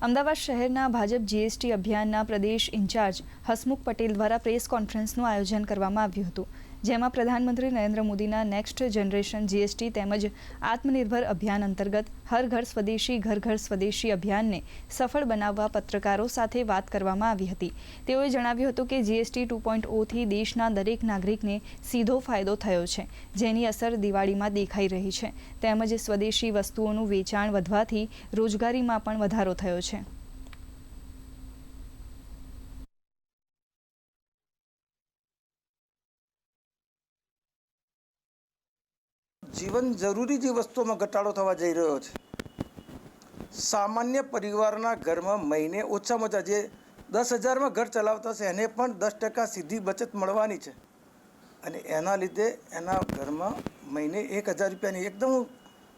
અમદાવાદ શહેરના ભાજપ જીએસટી અભિયાનના પ્રદેશ ઇન્ચાર્જ હસમુખ પટેલ દ્વારા પ્રેસ કોન્ફરન્સનું આયોજન કરવામાં આવ્યું હતું, જેમાં પ્રધાનમંત્રી નરેન્દ્ર મોદીના નેક્સ્ટ જનરેશન જીએસટી તેમજ આત્મનિર્ભર અભિયાન અંતર્ગત હર ઘર સ્વદેશી અભિયાનને સફળ બનાવવા પત્રકારો સાથે વાત કરવામાં આવી હતી। તેઓએ જણાવ્યું હતું કે જીએસટી 2.0થી દેશના દરેક નાગરિકને સીધો ફાયદો થયો છે, જેની અસર દિવાળીમાં દેખાઈ રહી છે। તેમજ સ્વદેશી વસ્તુઓનું વેચાણ વધવાથી રોજગારીમાં પણ વધારો થયો છે। जीवन जरूरी जी वस्तुओं में घटाडो थवा जई रह्यो छे। सामान्य परिवारना घर में महीने ओछा में ओछा जे 10,000 में घर चलावता छे एने पण 10% सीधी बचत मळवानी छे अने एना लीधे एना घर में महीने 1,000 रूपियानी एकदम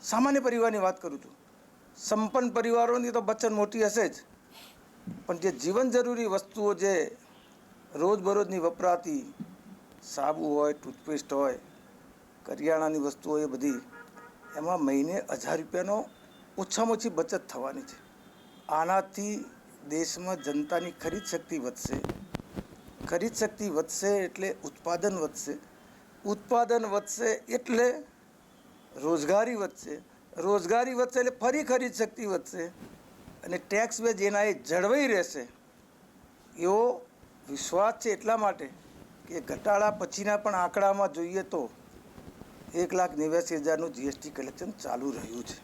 सामान्य परिवारनी वात करूँ छूं। संपन्न परिवारोनी तो बचत मोटी हशे ज, पण जे जीवन जरूरी वस्तुओं जे रोजबरोजनी वपराती साबु होय, टूथपेस्ट होय, करियाणानी वस्तुओं ए बधी एमां महीने 1,000 रूपियानो ओछामां ओછી बचत थवानी छे। आनाथी देशमां जनतानी खरीद शक्ति वधशे, खरीद शक्ति वधशे एटले उत्पादन वधशे, उत्पादन वधशे एटले रोजगारी वधशे, रोजगारी वधशे एटले फरी खरीद शक्ति वधशे अने टेक्स बेज एना ए जळवाई रहेशे एवो विश्वास छे। એટલા માટે કે ઘટાડા પછીના પણ આંકડામાં જોઈએ તો 1,89,000નું જીએસટી કલેક્શન ચાલુ રહ્યું છે।